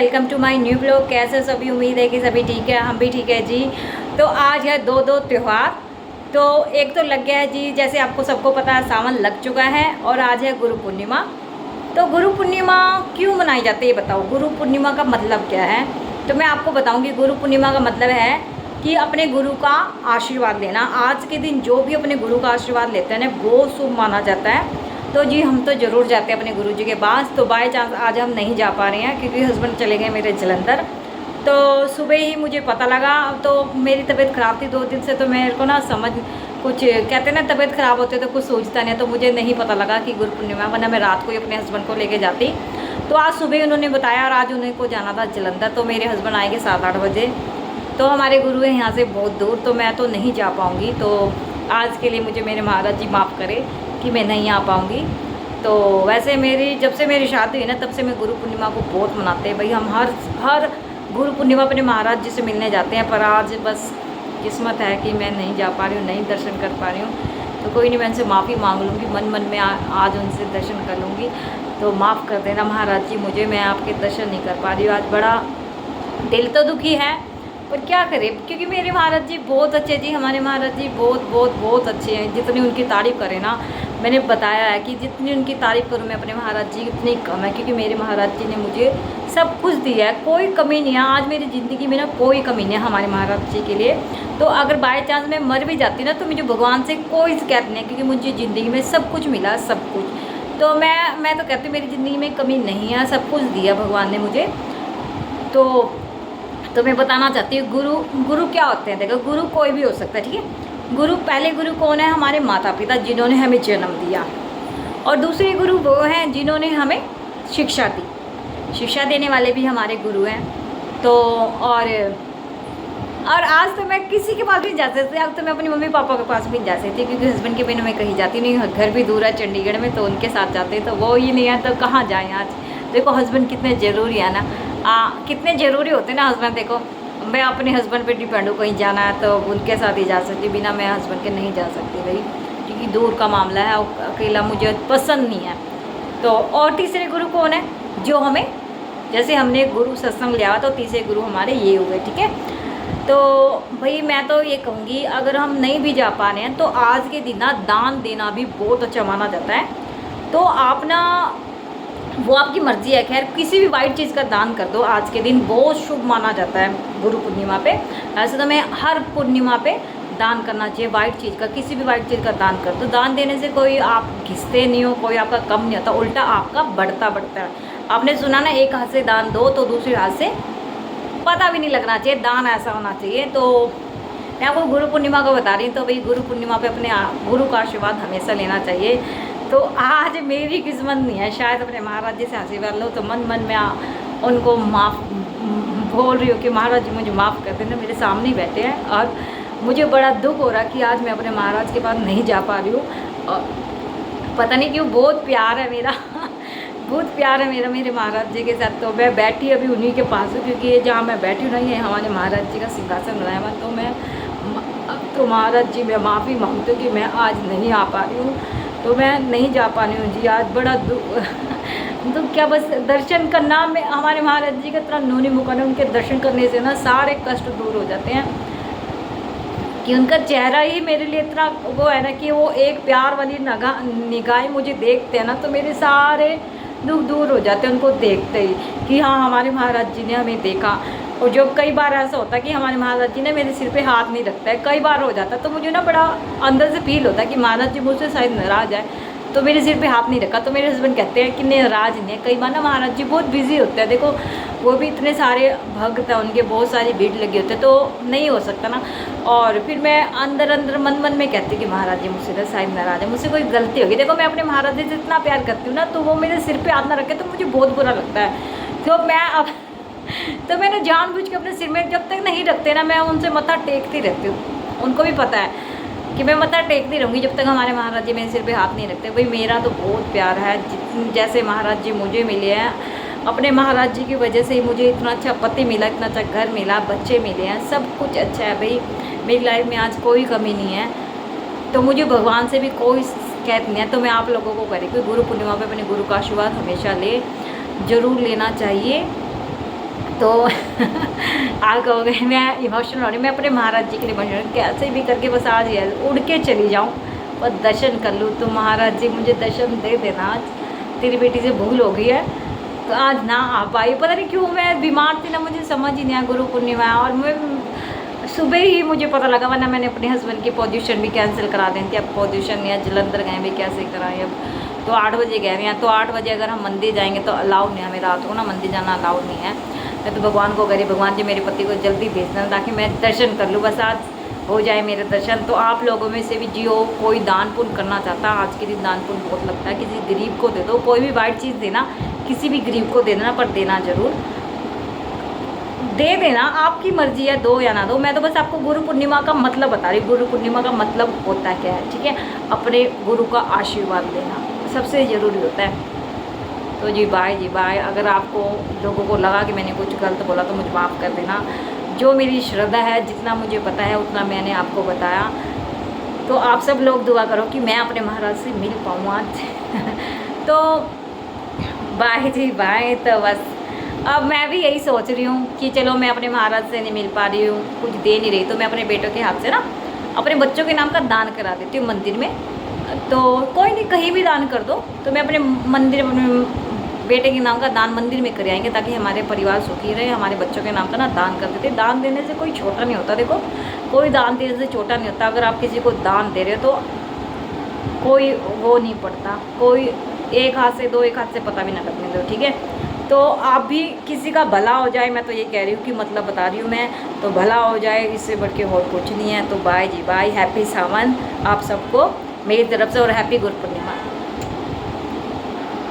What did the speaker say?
Welcome to my new blog. कैसे सभी, उम्मीद है कि सभी ठीक है, हम भी ठीक है जी। तो आज है दो त्यौहार। तो एक तो लग गया है जी, जैसे आपको सबको पता है सावन लग चुका है, और आज है गुरु पूर्णिमा। तो गुरु पूर्णिमा क्यों मनाई जाती है बताओ, गुरु पूर्णिमा का मतलब क्या है? तो मैं आपको बताऊँगी। गुरु पूर्णिमा का मतलब है कि अपने गुरु का आशीर्वाद लेना। आज के दिन जो भी अपने गुरु का आशीर्वाद लेते हैं ना, वो शुभ माना जाता है। तो जी हम तो ज़रूर जाते हैं अपने गुरुजी के पास। तो बाय चांस आज हम नहीं जा पा रहे हैं क्योंकि हस्बैंड चले गए मेरे जलंधर। तो सुबह ही मुझे पता लगा, तो मेरी तबीयत ख़राब थी 2 दिन से। तो मेरे को ना समझ कुछ कहते हैं ना, तबीयत ख़राब होती है तो कुछ सोचता नहीं। तो मुझे नहीं पता लगा कि गुरु पूर्णिमा, वरना मैं रात को ही अपने हस्बैंड को लेके जाती। तो आज सुबह उन्होंने बताया, और आज उन्हें को जाना था जलंधर। तो मेरे हस्बैंड आएंगे 7-8 बजे। तो हमारे गुरु है यहाँ से बहुत दूर, तो मैं तो नहीं जा पाऊँगी। तो आज के लिए मुझे मेरे महाराज जी माफ़ करें कि मैं नहीं आ पाऊँगी। तो वैसे मेरी जब से मेरी शादी हुई ना, तब से मैं गुरु पूर्णिमा को बहुत मनाते हैं भाई। हम हर गुरु पूर्णिमा अपने महाराज जी से मिलने जाते हैं। पर आज बस किस्मत है कि मैं नहीं जा पा रही हूँ, नहीं दर्शन कर पा रही हूँ। तो कोई नहीं, मैं उनसे माफ़ी मांग लूँगी, मन मन में आज उनसे दर्शन कर लूँगी। तो माफ़ कर देना महाराज जी मुझे, मैं आपके दर्शन नहीं कर पा रही हूँ। आज बड़ा दिल तो दुखी है, पर क्या करें, क्योंकि मेरे महाराज जी बहुत अच्छे जी। हमारे महाराज जी बहुत बहुत बहुत अच्छे हैं। जितनी उनकी तारीफ़ करें ना, मैंने बताया है कि जितनी उनकी तारीफ़ करूँ मैं अपने महाराज जी उतनी कम है। क्योंकि मेरे महाराज जी ने मुझे सब कुछ दिया है, कोई कमी नहीं है। आज मेरी ज़िंदगी में ना कोई कमी नहीं है हमारे महाराज जी के लिए। तो अगर बाय चांस मैं मर भी जाती ना, तो मुझे भगवान से कोई शिकायत नहीं है, क्योंकि मुझे ज़िंदगी में सब कुछ मिला, सब कुछ। तो मैं तो कहती हूँ मेरी ज़िंदगी में कमी नहीं है, सब कुछ दिया भगवान ने मुझे। तो मैं बताना चाहती हूँ गुरु क्या होते हैं। देखो, गुरु कोई भी हो सकता है, ठीक है। पहले गुरु कौन है? हमारे माता पिता, जिन्होंने हमें जन्म दिया। और दूसरे गुरु वो हैं जिन्होंने हमें शिक्षा दी। शिक्षा देने वाले भी हमारे गुरु हैं। तो और आज तो मैं किसी के पास भी जा सकती, अब तो मैं अपनी मम्मी पापा के पास भी जा सकती, क्योंकि हस्बैंड के बिना मैं कहीं जाती नहीं। घर भी दूर है चंडीगढ़ में, तो उनके साथ जाते। तो वो ही नहीं है तो कहाँ जाएँ आज। देखो हस्बैंड कितने ज़रूरी है ना, कितने ज़रूरी होते हैं ना हस्बैंड। देखो मैं अपने हस्बैंड पे डिपेंड हूँ, कहीं जाना है तो उनके साथ ही जा सकती, बिना मैं हस्बैंड के नहीं जा सकती भाई, क्योंकि दूर का मामला है और अकेला मुझे पसंद नहीं है। तो और तीसरे गुरु कौन है? जो हमें, जैसे हमने गुरु सत्संग लिया, तो तीसरे गुरु हमारे ये हुए, ठीक है। तो भाई मैं तो ये कहूँगी, अगर हम नहीं भी जा पा रहे हैं तो आज के दिन ना दान देना भी बहुत अच्छा माना जाता है। तो आप ना, वो आपकी मर्ज़ी है, खैर किसी भी वाइट चीज़ का दान कर दो। आज के दिन बहुत शुभ माना जाता है गुरु पूर्णिमा पे। ऐसे तो मैं हर पूर्णिमा पे दान करना चाहिए वाइट चीज़ का, किसी भी वाइट चीज़ का दान कर दो। दान देने से कोई आप घिसते नहीं हो, कोई आपका कम नहीं होता, उल्टा आपका बढ़ता है। आपने सुना ना, एक हाथ से दान दो तो दूसरे हाथ से पता भी नहीं लगना चाहिए, दान ऐसा होना चाहिए। तो मैं आपको गुरु पूर्णिमा को बता रही हूँ। तो भाई गुरु पूर्णिमा पे अपने गुरु का आशीर्वाद हमेशा लेना चाहिए। तो आज मेरी किस्मत नहीं है, शायद अपने महाराज जी से आशीर्वाद लो। तो मन मन में उनको माफ़ बोल रही हूँ कि महाराज जी मुझे माफ़ कर देना, मेरे सामने ही बैठे हैं। और मुझे बड़ा दुख हो रहा है कि आज मैं अपने महाराज के पास नहीं जा पा रही हूँ। और पता नहीं क्यों, बहुत प्यार है मेरा बहुत प्यार है मेरा मेरे महाराज जी के साथ। तो मैं बैठी अभी उन्हीं के पास हूँ, क्योंकि ये जहाँ मैं बैठी हूँ ना, ये हमारे महाराज जी का सिंहासन बनाया हुआ। तो मैं महाराज जी मैं माफ़ी मांगती हूँ कि मैं आज नहीं आ पा रही हूँ। तो मैं नहीं जा पा रही हूँ जी, आज बड़ा दुख क्या, बस दर्शन करना में हमारे महाराज जी का इतना नूनी मुकान है, उनके दर्शन करने से ना सारे कष्ट दूर हो जाते हैं। कि उनका चेहरा ही मेरे लिए इतना वो है ना, कि वो एक प्यार वाली निगाहें मुझे देखते हैं ना, तो मेरे सारे दुख दूर हो जाते हैं उनको देखते ही, कि हाँ हमारे महाराज जी ने हमें देखा। और जो कई बार ऐसा होता है कि हमारे महाराज जी ने मेरे सिर पे हाथ नहीं रखता है, कई बार हो जाता है। तो मुझे ना बड़ा अंदर से फील होता है कि महाराज जी मुझसे शायद नाराज़ है, तो मेरे सिर पे हाथ नहीं रखा। तो मेरे हस्बैंड कहते हैं कि नाराज़ नहीं है। कई बार ना महाराज जी बहुत बिजी होते हैं, देखो वो भी इतने सारे भक्त हैं, उनके बहुत सारी भीड़ लगी होती है, तो नहीं हो सकता ना। और फिर मैं अंदर अंदर मन मन में कहती कि महाराज जी मुझसे तो शायद नाराज़ है, मुझसे कोई गलती होगी। देखो मैं अपने महाराज जी से इतना प्यार करती हूँ ना, तो वो मेरे सिर पे हाथ ना रखे तो मुझे बहुत बुरा लगता है। तो मैंने जानबूझ के अपने सिर में जब तक नहीं रखते ना, मैं उनसे मत्था टेकती रहती हूँ। उनको भी पता है कि मैं मत्था टेकती रहूँगी जब तक हमारे महाराज जी मेरे सिर पे हाथ नहीं रखते। भाई मेरा तो बहुत प्यार है, जैसे महाराज जी मुझे मिले हैं, अपने महाराज जी की वजह से ही मुझे इतना अच्छा पति मिला, इतना अच्छा घर मिला, बच्चे मिले हैं, सब कुछ अच्छा है भाई। मेरी लाइफ में आज कोई कमी नहीं है, तो मुझे भगवान से भी कोई शिकायत नहीं है। तो मैं आप लोगों को कह रही हूँ, गुरु पूर्णिमा पर अपने गुरु का आशीर्वाद हमेशा ले, ज़रूर लेना चाहिए। तो आप कहोगे मैं इमोशनल हो रही, मैं अपने महाराज जी के लिए बन रही हूँ, कैसे भी करके बस आज यार उड़ के चली जाऊँ, बस दर्शन कर लूँ। तो महाराज जी मुझे दर्शन दे देना, आज तेरी बेटी से भूल हो गई है तो आज ना आ पाई। पता नहीं क्यों, मैं बीमार थी ना, मुझे समझ ही नहीं आया गुरु पूर्णिमा, और मैं सुबह ही मुझे पता लगा, वरना मैंने अपने हस्बैंड की पोजीशन भी कैंसिल करा दी थी। अब पोजीशन या जलंधर गए भी कैसे कराएं, अब तो 8 बजे गए हैं, तो 8 बजे अगर हम मंदिर जाएंगे तो अलाउ नहीं, हमें रात को ना मंदिर जाना अलाउ नहीं है। मैं तो भगवान को करी, भगवान जी मेरे पति को जल्दी भेज देना ताकि मैं दर्शन कर लूँ, बस आज हो जाए मेरे दर्शन। तो आप लोगों में से भी जियो कोई दान पुण्य करना चाहता, आज के दिन दान पुण्य बहुत लगता है, किसी गरीब को दे दो, कोई भी वाइट चीज़ देना, किसी भी गरीब को दे देना, पर देना जरूर, दे देना, आपकी मर्जी है दो या ना दो। मैं तो बस आपको गुरु पूर्णिमा का मतलब बता रही, गुरु पूर्णिमा का मतलब होता क्या है, ठीक है। अपने गुरु का आशीर्वाद लेना सबसे ज़रूरी होता है। तो जी बाय। अगर आपको लोगों को लगा कि मैंने कुछ गलत बोला तो मुझे माफ़ कर देना। जो मेरी श्रद्धा है, जितना मुझे पता है उतना मैंने आपको बताया। तो आप सब लोग दुआ करो कि मैं अपने महाराज से मिल पाऊँ आज। तो बाय जी बाय। तो बस अब मैं भी यही सोच रही हूँ कि चलो मैं अपने महाराज से नहीं मिल पा रही हूँ, कुछ दे नहीं रही, तो मैं अपने बेटों के हाथ से ना अपने बच्चों के नाम का दान करा देती हूँ मंदिर में। तो कोई नहीं, कहीं भी दान कर दो, तो मैं अपने मंदिर, अपने बेटे के नाम का दान मंदिर में कर आएंगे ताकि हमारे परिवार सुखी रहे। हमारे बच्चों के नाम का ना दान कर देते। दान देने से कोई छोटा नहीं होता, देखो कोई दान देने से छोटा नहीं होता। अगर आप किसी को दान दे रहे हो तो कोई वो नहीं पड़ता, कोई एक हाथ से दो, एक हाथ से पता भी ना करने दो, ठीक है। तो आप भी किसी का भला हो जाए, मैं तो ये कह रही हूँ कि मतलब बता रही हूँ मैं, तो भला हो जाए, इससे बढ़ के और कुछ नहीं है। तो बाय जी बाय, हैप्पी सावन आप सबको मेरी तरफ से, और हैप्पी गुरु पूर्णिमा।